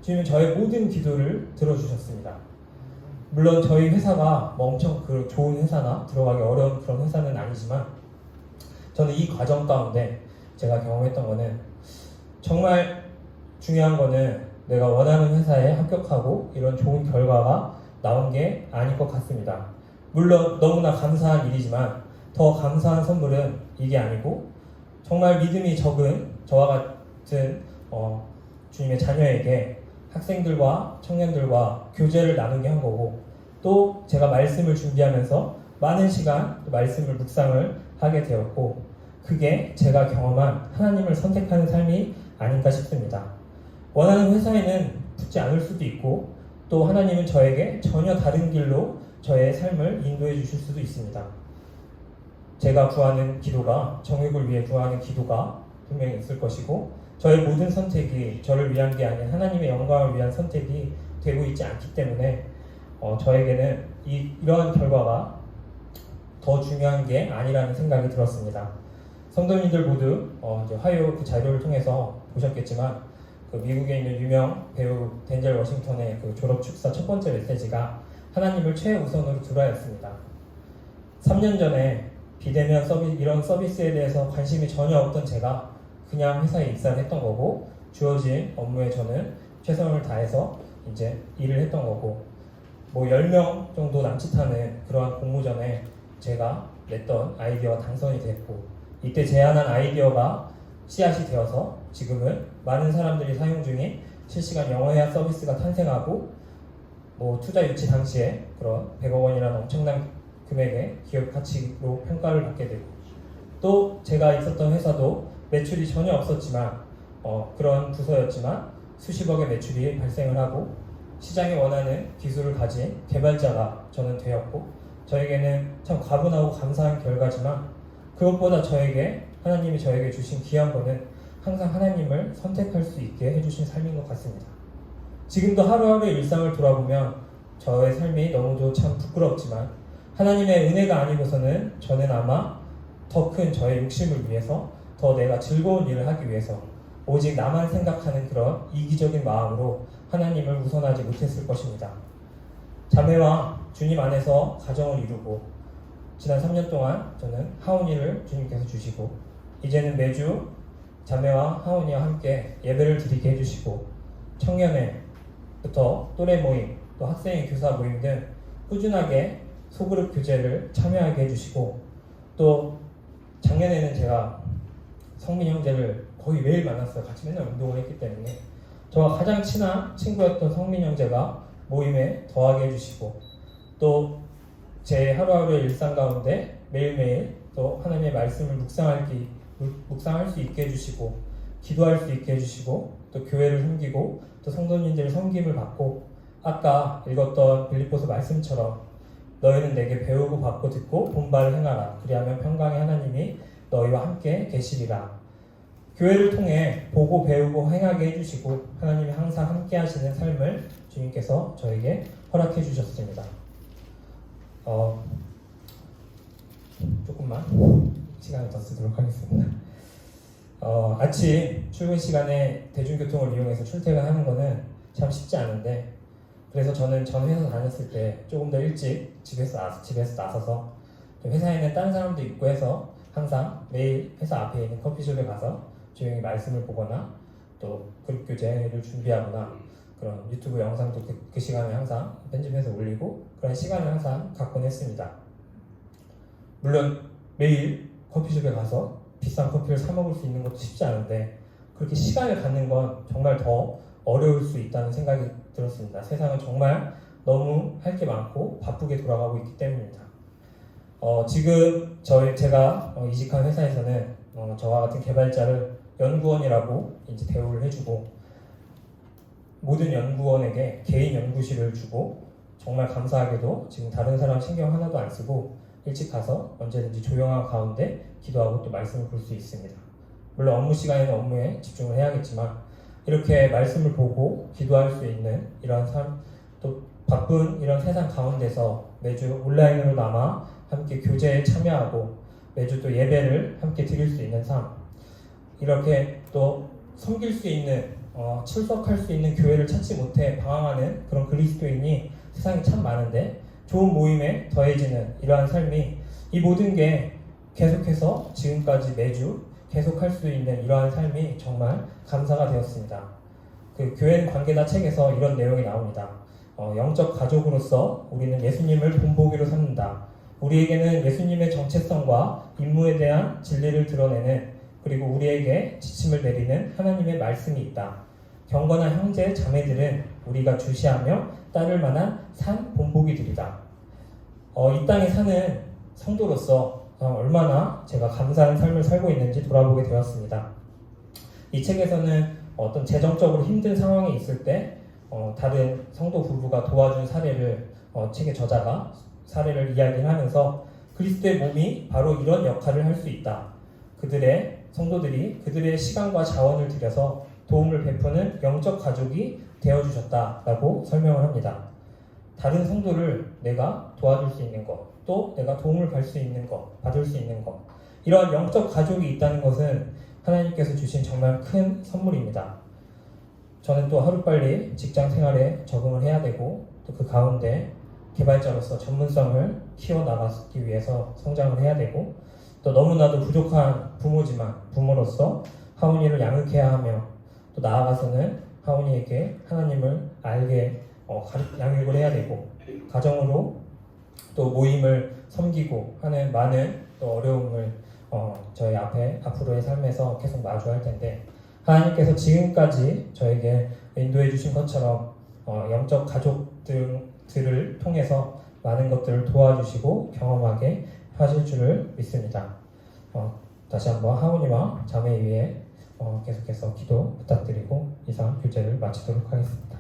S1: 주님은 저의 모든 기도를 들어주셨습니다. 물론 저희 회사가 엄청 좋은 회사나 들어가기 어려운 그런 회사는 아니지만 저는 이 과정 가운데 제가 경험했던 거는 정말 중요한 거는 내가 원하는 회사에 합격하고 이런 좋은 결과가 나온 게 아닐 것 같습니다. 물론 너무나 감사한 일이지만 더 감사한 선물은 이게 아니고 정말 믿음이 적은 저와 같은 주님의 자녀에게 학생들과 청년들과 교제를 나누게 한 거고 또 제가 말씀을 준비하면서 많은 시간 말씀을 묵상을 하게 되었고 그게 제가 경험한 하나님을 선택하는 삶이 아닌가 싶습니다. 원하는 회사에는 붙지 않을 수도 있고 또 하나님은 저에게 전혀 다른 길로 저의 삶을 인도해 주실 수도 있습니다. 제가 구하는 기도가 정욕을 위해 구하는 기도가 분명히 있을 것이고 저의 모든 선택이 저를 위한 게 아닌 하나님의 영광을 위한 선택이 되고 있지 않기 때문에 저에게는 이러한 결과가 더 중요한 게 아니라는 생각이 들었습니다. 성도님들 모두 이제 화요 그 자료를 통해서 보셨겠지만 그 미국에 있는 유명 배우 덴젤 워싱턴의 그 졸업 축사 첫 번째 메시지가 하나님을 최우선으로 두라였습니다. 3년 전에 비대면 이런 서비스에 대해서 관심이 전혀 없던 제가 그냥 회사에 입사를 했던 거고 주어진 업무에 저는 최선을 다해서 이제 일을 했던 거고 10명 정도 남짓하는 그러한 공모전에 제가 냈던 아이디어가 당선이 됐고 이때 제안한 아이디어가 씨앗이 되어서 지금은 많은 사람들이 사용 중인 실시간 영어회화 서비스가 탄생하고 투자 유치 당시에 그런 100억 원이라는 엄청난 금액의 기업 가치로 평가를 받게 되고 또 제가 있었던 회사도 매출이 전혀 없었지만 그런 부서였지만 수십억의 매출이 발생을 하고 시장에 원하는 기술을 가진 개발자가 저는 되었고 저에게는 참 과분하고 감사한 결과지만 그것보다 하나님이 저에게 주신 귀한 거는 항상 하나님을 선택할 수 있게 해주신 삶인 것 같습니다. 지금도 하루하루의 일상을 돌아보면 저의 삶이 너무도 참 부끄럽지만 하나님의 은혜가 아니고서는 저는 아마 더 큰 저의 욕심을 위해서 더 내가 즐거운 일을 하기 위해서 오직 나만 생각하는 그런 이기적인 마음으로 하나님을 우선하지 못했을 것입니다. 자매와 주님 안에서 가정을 이루고 지난 3년 동안 저는 하온이를 주님께서 주시고 이제는 매주 자매와 하온이와 함께 예배를 드리게 해주시고 청년회부터 또래 모임 또 학생회 교사 모임 등 꾸준하게 소그룹 교제를 참여하게 해주시고 또 작년에는 제가 성민 형제를 거의 매일 만났어요. 같이 맨날 운동을 했기 때문에 저와 가장 친한 친구였던 성민 형제가 모임에 더하게 해주시고 또 제 하루하루의 일상 가운데 매일매일 또 하나님의 말씀을 묵상할 수 있게 해주시고 기도할 수 있게 해주시고 또 교회를 섬기고 또 성도님들의 섬김을 받고 아까 읽었던 빌립보서 말씀처럼 너희는 내게 배우고 받고 듣고 본바를 행하라 그리하면 평강의 하나님이 너희와 함께 계시리라. 교회를 통해 보고 배우고 행하게 해주시고 하나님이 항상 함께 하시는 삶을 주님께서 저에게 허락해 주셨습니다. 조금만 시간을 더 쓰도록 하겠습니다. 아침 출근 시간에 대중교통을 이용해서 출퇴근하는 거는 참 쉽지 않은데 그래서 저는 전 회사 다녔을 때 조금 더 일찍 집에서 나서서 회사에는 다른 사람도 있고 해서 항상 매일 회사 앞에 있는 커피숍에 가서 조용히 말씀을 보거나 또 그룹 교제를 준비하거나 그런 유튜브 영상도 그 시간에 항상 편집해서 올리고 그런 시간을 항상 갖곤 했습니다. 물론 매일 커피숍에 가서 비싼 커피를 사 먹을 수 있는 것도 쉽지 않은데 그렇게 시간을 갖는 건 정말 더 어려울 수 있다는 생각이 들었습니다. 세상은 정말 너무 할 게 많고 바쁘게 돌아가고 있기 때문입니다. 지금 제가 이직한 회사에서는 저와 같은 개발자를 연구원이라고 이제 대우를 해주고 모든 연구원에게 개인 연구실을 주고 정말 감사하게도 지금 다른 사람 신경 하나도 안 쓰고 일찍 가서 언제든지 조용한 가운데 기도하고 또 말씀을 볼 수 있습니다. 물론 업무 시간에는 업무에 집중을 해야겠지만 이렇게 말씀을 보고 기도할 수 있는 이런 삶, 또 바쁜 이런 세상 가운데서 매주 온라인으로나마 함께 교제에 참여하고 매주 또 예배를 함께 드릴 수 있는 삶, 이렇게 또 섬길 수 있는 출석할 수 있는 교회를 찾지 못해 방황하는 그런 그리스도인이 세상에 참 많은데 좋은 모임에 더해지는 이러한 삶이 이 모든 게 계속해서 지금까지 매주 계속할 수 있는 이러한 삶이 정말 감사가 되었습니다. 그 교회는 관계다 책에서 이런 내용이 나옵니다. 영적 가족으로서 우리는 예수님을 본보기로 삼는다. 우리에게는 예수님의 정체성과 임무에 대한 진리를 드러내는 그리고 우리에게 지침을 내리는 하나님의 말씀이 있다. 경건한 형제 자매들은 우리가 주시하며 따를 만한 산 본보기들이다. 이 땅에 사는 성도로서 얼마나 제가 감사한 삶을 살고 있는지 돌아보게 되었습니다. 이 책에서는 어떤 재정적으로 힘든 상황에 있을 때 다른 성도 부부가 도와준 사례를 책의 저자가 사례를 이야기를 하면서 그리스도의 몸이 바로 이런 역할을 할 수 있다. 그들의 성도들이 그들의 시간과 자원을 들여서 도움을 베푸는 영적 가족이 되어주셨다라고 설명을 합니다. 다른 성도를 내가 도와줄 수 있는 것, 또 내가 도움을 받을 수 있는 것, 이러한 영적 가족이 있다는 것은 하나님께서 주신 정말 큰 선물입니다. 저는 또 하루빨리 직장 생활에 적응을 해야 되고 또 그 가운데 개발자로서 전문성을 키워나가기 위해서 성장을 해야 되고 또 너무나도 부족한 부모로서 하온이를 양육해야 하며 또 나아가서는 하온이에게 하나님을 알게 양육을 해야 되고 가정으로 또 모임을 섬기고 하는 많은 또 어려움을 저희 앞으로의 삶에서 계속 마주할 텐데 하나님께서 지금까지 저에게 인도해 주신 것처럼 영적 가족들을 통해서 많은 것들을 도와주시고 경험하게 하실 줄을 믿습니다. 다시 한번 하온이와 자매 위에 계속해서 기도 부탁드리고 이상 교제를 마치도록 하겠습니다.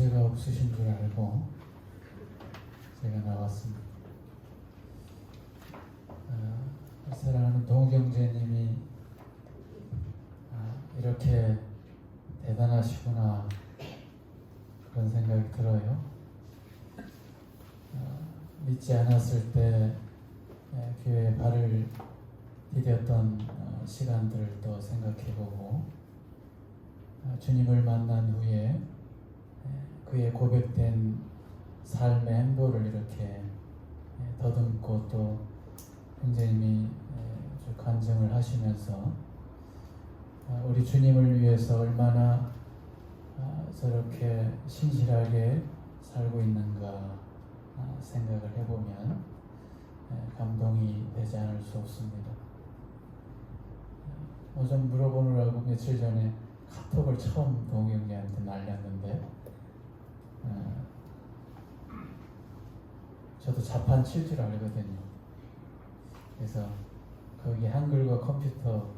S2: 문제가 없으신 줄 알고 제가 나왔습니다. 사랑하는 동경재님이 이렇게 대단하시구나 그런 생각이 들어요. 믿지 않았을 때 교회에 발을 디뎠던 시간들도 생각해보고 주님을 만난 후에 그의 고백된 삶의 행보를 이렇게 더듬고 또 형제님이 간증을 하시면서 우리 주님을 위해서 얼마나 저렇게 신실하게 살고 있는가 생각을 해보면 감동이 되지 않을 수 없습니다. 좀 물어보느라고 며칠 전에 카톡을 처음 동경이한테 날렸는데 저도 자판 칠 줄 알거든요. 그래서 거기 한글과 컴퓨터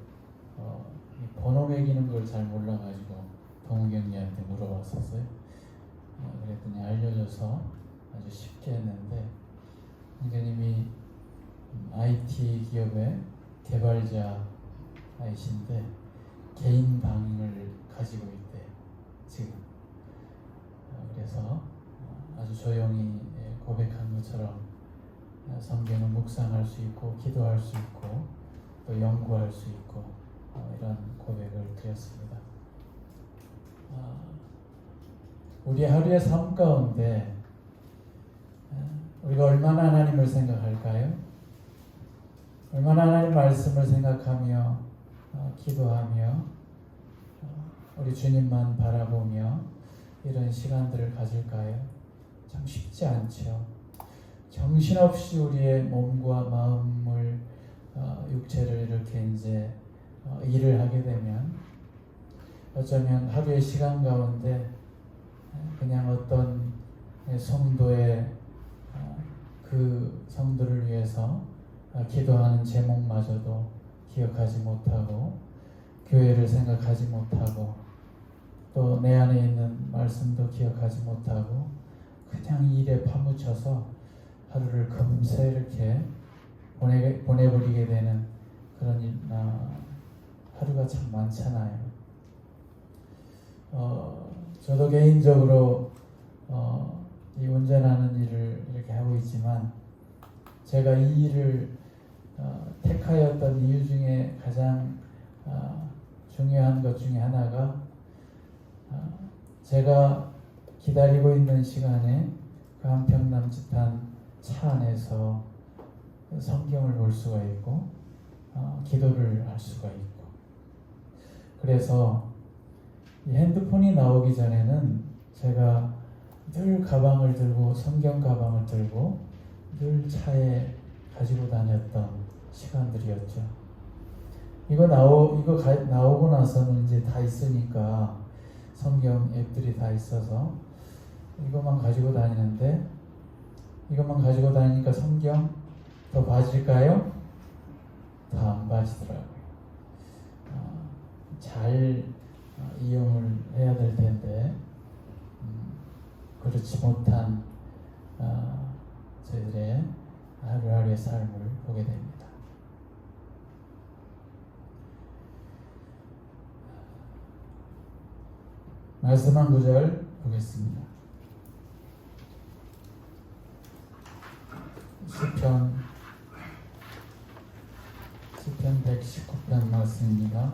S2: 번호 매기는 걸 잘 몰라가지고 동경이한테 물어봤었어요. 그랬더니 알려줘서 아주 쉽게 했는데 형제님이 IT 기업의 개발자이신데 개인 방을 가지고 있대요 지금. 그래서 아주 조용히 고백한 것처럼 성경을 묵상할 수 있고 기도할 수 있고 또 연구할 수 있고 이런 고백을 드렸습니다. 우리 하루의 삶 가운데 우리가 얼마나 하나님을 생각할까요? 얼마나 하나님 말씀을 생각하며 기도하며 우리 주님만 바라보며 이런 시간들을 가질까요? 참 쉽지 않죠. 정신없이 우리의 몸과 마음을 육체를 이렇게 이제 일을 하게 되면 어쩌면 하루의 시간 가운데 그냥 어떤 성도의 그 성도를 위해서 기도하는 제목마저도 기억하지 못하고 교회를 생각하지 못하고 또 내 안에 있는 말씀도 기억하지 못하고 그냥 일에 파묻혀서 하루를 금세 이렇게 보내버리게 되는 그런 하루가 참 많잖아요. 저도 개인적으로 이 운전하는 일을 이렇게 하고 있지만 제가 이 일을 택하였던 이유 중에 가장 중요한 것 중에 하나가 제가 기다리고 있는 시간에 그 한평 남짓한 차 안에서 성경을 볼 수가 있고 기도를 할 수가 있고 그래서 이 핸드폰이 나오기 전에는 제가 늘 가방을 들고 성경 가방을 들고 늘 차에 가지고 다녔던 시간들이었죠. 이거 나오고 나서는 이제 다 있으니까 성경 앱들이 다 있어서 이것만 가지고 다니는데 이것만 가지고 다니니까 성경 더 봐질까요? 더 안 봐지더라고요. 잘 이용을 해야 될 텐데 그렇지 못한 저희들의 하루하루의 삶을 보게 됩니다. 말씀 한 구절 보겠습니다. 시편 119편 말씀입니다.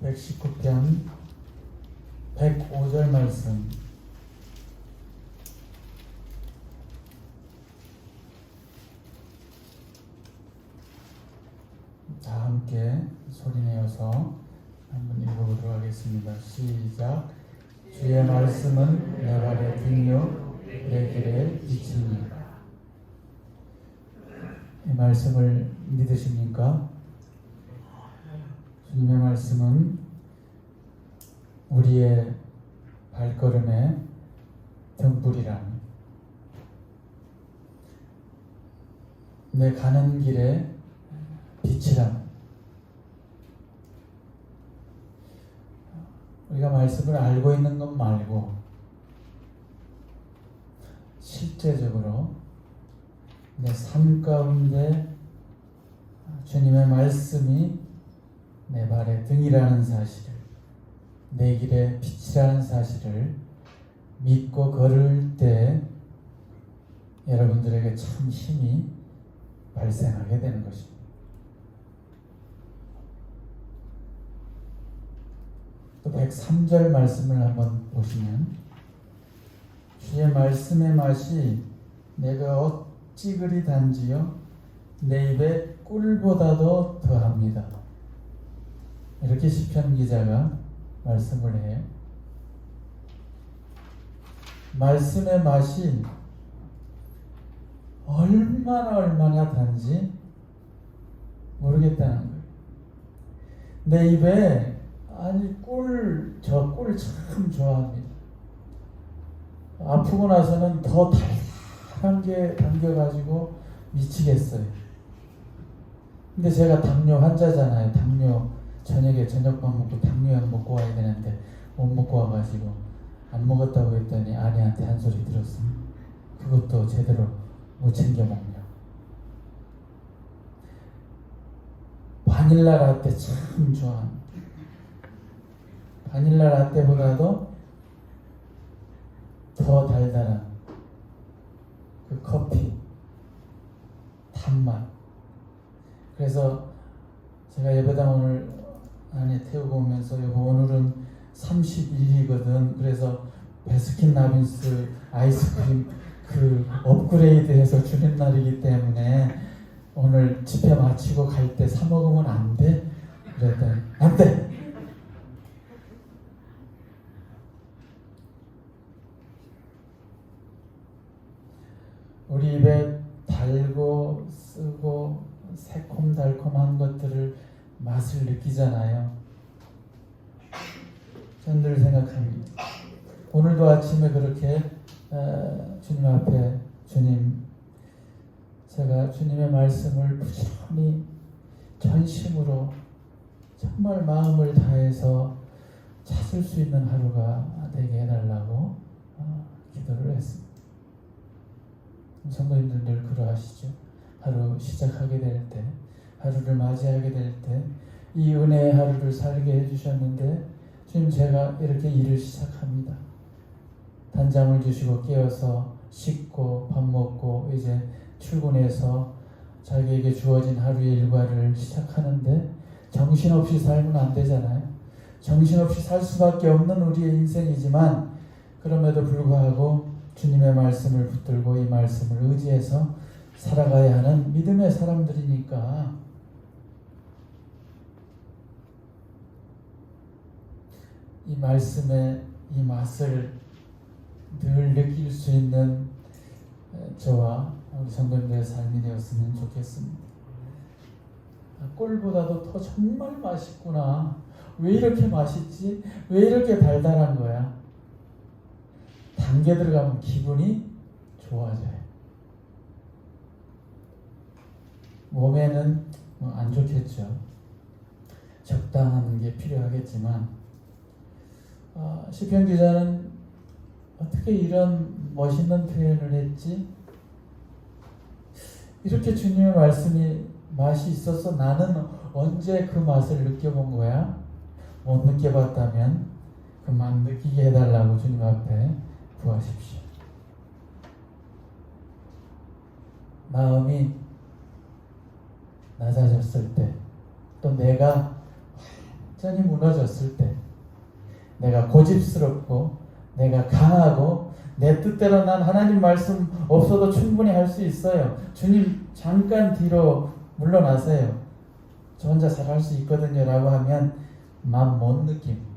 S2: (119편) 105절 말씀. 다 함께 소리내어서 한번 읽어보도록 하겠습니다. 시작. 주의 말씀은 내 발의 등이요 내 길의 빛이니라. 이 말씀을 믿으십니까? 주님의 말씀은 우리의 발걸음의 등불이랍니다. 내 가는 길에 빛이라. 우리가 말씀을 알고 있는 것 말고 실제적으로 내 삶 가운데 주님의 말씀이 내 발의 등이라는 사실을, 내 길의 빛이라는 사실을 믿고 걸을 때 여러분들에게 참 힘이 발생하게 되는 것입니다. 또 103절 말씀을 한번 보시면, 주의 말씀의 맛이 내가 어찌 그리 단지요 내 입에 꿀보다도 더합니다. 이렇게 시편 기자가 말씀을 해요. 말씀의 맛이 얼마나 단지 모르겠다는 거예요. 내 입에 아니 저 꿀 참 좋아합니다. 아프고 나서는 더 달달한 게 당겨가지고 미치겠어요. 근데 제가 당뇨 환자잖아요. 당뇨 저녁에 저녁밥 먹고 당뇨약 먹고 와야 되는데 못 먹고 와가지고 안 먹었다고 했더니 아내한테 한 소리 들었어요. 그것도 제대로 못 챙겨 먹냐. 바닐라 라떼 참 좋아합니다. 바닐라 라떼보다도 더 달달한 그 커피 단맛. 그래서 제가 예배당 오늘 안에 태우고 오면서 여보 오늘은 31일이거든. 그래서 베스킨라빈스 아이스크림 그 업그레이드해서 주는 날이기 때문에 오늘 집회 마치고 갈 때 사 먹으면 안 돼? 그랬더니 안 돼! 우리 입에 달고 쓰고 새콤달콤한 것들을 맛을 느끼잖아요. 전 늘 생각합니다. 오늘도 아침에 그렇게 주님 앞에 주님, 제가 주님의 말씀을 부지런히 전심으로 정말 마음을 다해서 찾을 수 있는 하루가 되게 해달라고 기도를 했습니다. 성도님들 늘 그러하시죠. 하루 시작하게 될 때, 하루를 맞이하게 될 때 이 은혜의 하루를 살게 해주셨는데 주님 제가 이렇게 일을 시작합니다. 단잠을 주시고 깨어서 씻고 밥 먹고 이제 출근해서 자기에게 주어진 하루의 일과를 시작하는데 정신없이 살면 안 되잖아요. 정신없이 살 수밖에 없는 우리의 인생이지만 그럼에도 불구하고 주님의 말씀을 붙들고 이 말씀을 의지해서 살아가야 하는 믿음의 사람들이니까 이 말씀의 이 맛을 늘 느낄 수 있는 저와 우리 성도님들의 삶이 되었으면 좋겠습니다. 꿀보다도 더 정말 맛있구나. 왜 이렇게 맛있지? 왜 이렇게 달달한 거야? 당겨 들어가면 기분이 좋아져요. 몸에는 안 좋겠죠. 적당한 게 필요하겠지만 시편 기자는 어떻게 이런 멋있는 표현을 했지? 이렇게 주님의 말씀이 맛이 있어서 나는 언제 그 맛을 느껴본 거야? 못 느껴봤다면 그 맛 느끼게 해달라고 주님 앞에 구하십시오. 마음이 낮아졌을 때, 또 내가 완전히 무너졌을 때, 내가 고집스럽고 내가 강하고 내 뜻대로 난 하나님 말씀 없어도 충분히 할 수 있어요. 주님 잠깐 뒤로 물러나세요. 저 혼자 잘할 수 있거든요 라고 하면 마음 못 느낍니다.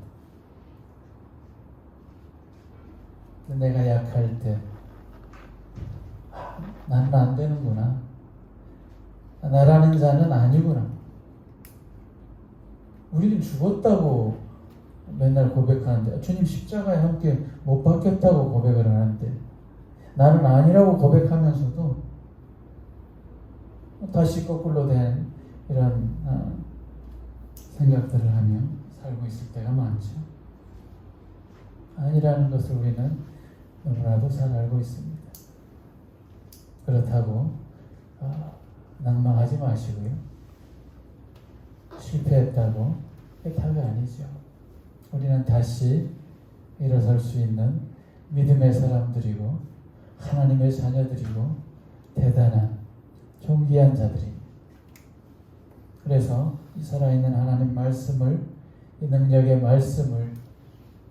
S2: 내가 약할 때 나는 안 되는구나. 나라는 자는 아니구나. 우리는 죽었다고 맨날 고백하는데 주님 십자가에 함께 못 박혔다고 고백을 하는데 나는 아니라고 고백하면서도 다시 거꾸로 된 이런 생각들을 하며 살고 있을 때가 많죠. 아니라는 것을 우리는 너무나도 잘 알고 있습니다. 그렇다고 낭망하지 마시고요. 실패했다고 답이 아니죠. 우리는 다시 일어설 수 있는 믿음의 사람들이고 하나님의 자녀들이고 대단한 존귀한 자들입니다. 그래서 이 살아있는 하나님 말씀을, 이 능력의 말씀을,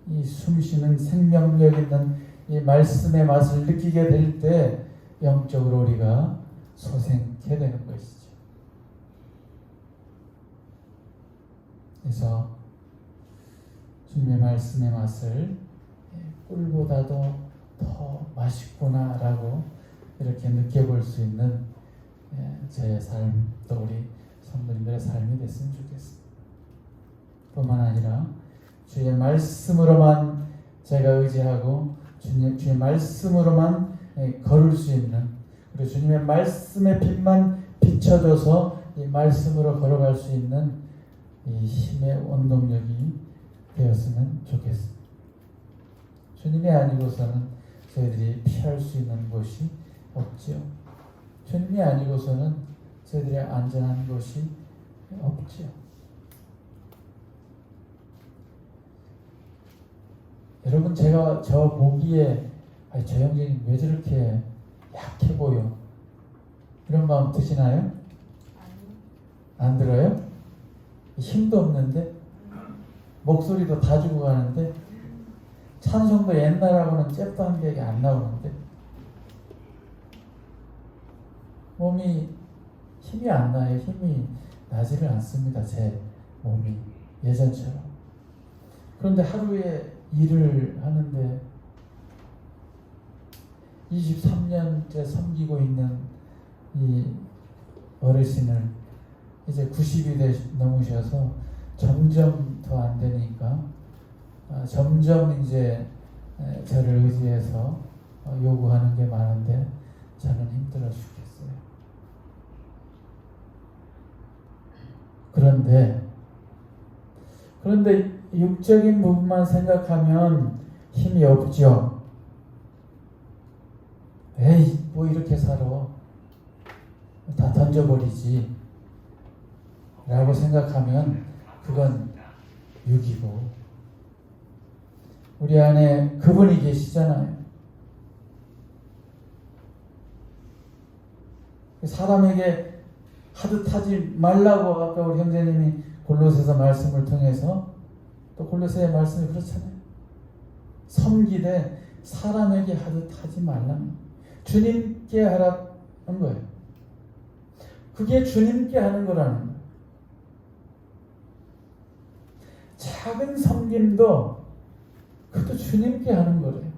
S2: 이 숨쉬는 생명력 있는 이 말씀의 맛을 느끼게 될 때 영적으로 우리가 소생케 되는 것이죠. 그래서 주님의 말씀의 맛을 꿀보다도 더 맛있구나라고 이렇게 느껴볼 수 있는 제 삶도 우리 성도님들의 삶이 됐으면 좋겠습니다. 뿐만 아니라 주의 말씀으로만 제가 의지하고 주의 말씀으로만 걸을 수 있는, 그리고 주님의 말씀의 빛만 비춰줘서 이 말씀으로 걸어갈 수 있는 이 힘의 원동력이 되었으면 좋겠습니다. 주님이 아니고서는 저희들이 피할 수 있는 곳이 없지요. 주님이 아니고서는 저희들이 안전한 곳이 없지요. 여러분, 제가 저 보기에 저 형제님 왜 저렇게 약해 보여? 이런 마음 드시나요? 안 들어요? 힘도 없는데 목소리도 다 주고 가는데 찬송도 옛날하고는 잽도 한 개가 안 나오는데 몸이 힘이 안 나요. 힘이 나지를 않습니다. 제 몸이 예전처럼. 그런데 하루에 일을 하는데 23년째 섬기고 있는 이 어르신을 이제 90이 넘으셔서 점점 더 안 되니까 점점 이제 저를 의지해서 요구하는 게 많은데 저는 힘들어 죽겠어요. 그런데 육적인 부분만 생각하면 힘이 없죠. 에이, 뭐 이렇게 살아. 다 던져버리지. 라고 생각하면 그건 육이고, 우리 안에 그분이 계시잖아요. 사람에게 하듯 하지 말라고 아까 우리 형제님이 골로새서 말씀을 통해서, 또 골로새의 말씀이 그렇잖아요. 섬기되 사람에게 하듯 하지 말라는, 주님께 하라는 거예요. 그게 주님께 하는 거라는 거예요. 작은 섬김도 그것도 주님께 하는 거래요.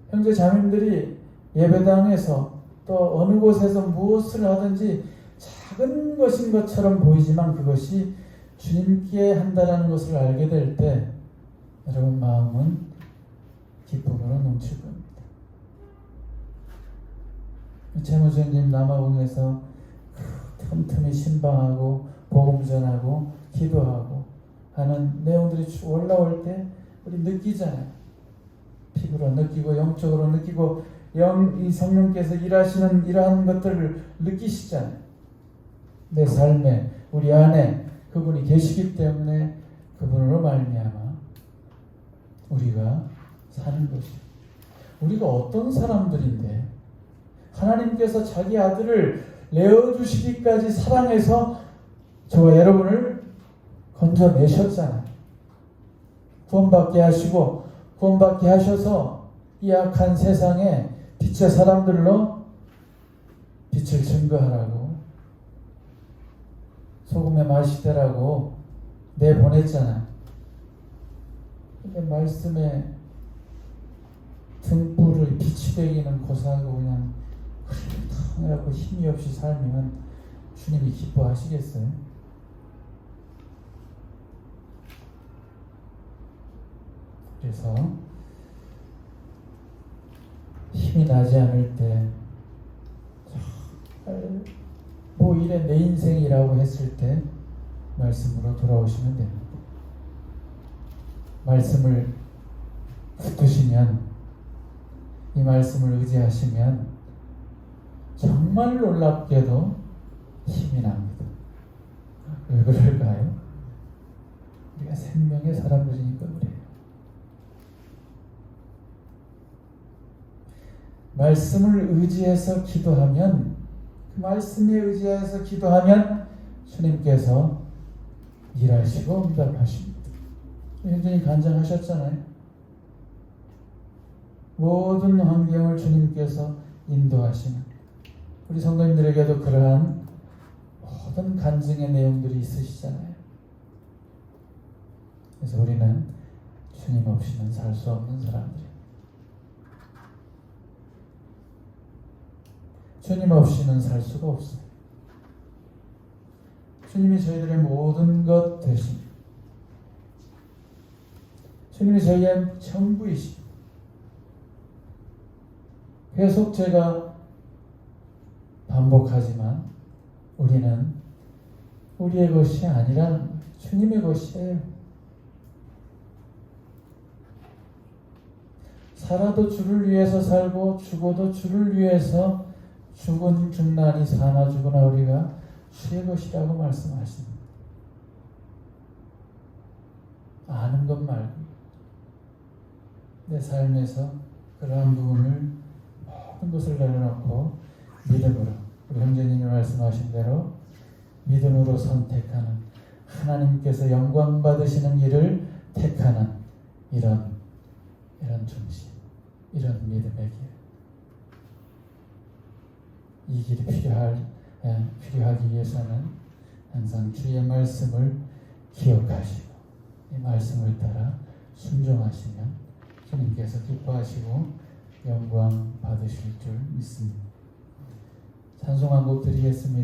S2: 형제 자매님들이 예배당에서 또 어느 곳에서 무엇을 하든지 작은 것인 것처럼 보이지만 그것이 주님께 한다라는 것을 알게 될 때 여러분 마음은 기쁨으로 넘칠 겁니다. 재무장님 남아공에서 틈틈이 신방하고 복음 전하고 기도하고 하는 내용들이 쭉 올라올 때 우리 느끼잖아요. 피부로 느끼고 영적으로 느끼고 이 성령께서 일하시는 이러한 것들을 느끼시잖아요. 내 삶에 우리 안에 그분이 계시기 때문에 그분으로 말미암아 우리가 사는 것이. 우리가 어떤 사람들인데 하나님께서 자기 아들을 내어주시기까지 사랑해서 저와 여러분을 건져내셨잖아요. 구원받게 하시고 구원받게 하셔서 이 악한 세상에 빛의 사람들로 빛을 증거하라고, 소금의 맛이 되라고 내보냈잖아요. 근데 말씀에 등불을 빛이 되기는 고사하고 그냥 해갖고 힘이 없이 살면 주님이 기뻐하시겠어요? 그래서 힘이 나지 않을 때 뭐 이래 내 인생이라고 했을 때 말씀으로 돌아오시면 됩니다. 말씀을 붙드시면, 이 말씀을 의지하시면 정말 놀랍게도 힘이 납니다. 왜 그럴까요? 우리가 생명의 사람들이니까 그래요. 말씀을 의지해서 기도하면, 그 말씀에 의지해서 기도하면 주님께서 일하시고 응답하십니다. 현재님 간증하셨잖아요. 모든 환경을 주님께서 인도하시는, 우리 성도님들에게도 그러한 모든 간증의 내용들이 있으시잖아요. 그래서 우리는 주님 없이는 살 수 없는 사람들이에요. 주님 없이는 살 수가 없어요. 주님이 저희들의 모든 것 되십니다. 주님이 저희의 전부이십니다. 계속 제가 반복하지만 우리는 우리의 것이 아니라는 거예요. 주님의 것이에요. 살아도 주를 위해서 살고 죽어도 주를 위해서 죽은 죽나니 사나 죽으나 우리가 주의 것이라고 말씀하십니다. 아는 것 말고 내 삶에서 그러한 부분을 모든 것을 내려놓고 믿음으로, 우리 형제님이 말씀하신 대로 믿음으로 선택하는, 하나님께서 영광 받으시는 일을 택하는 이런 중심, 이런 믿음의 길, 이 길이 필요하기 위해서는 항상 주의 말씀을 기억하시고 이 말씀을 따라 순종하시면 주님께서 기뻐하시고 영광 받으실 줄 믿습니다. 찬송 한 곡 드리겠습니다.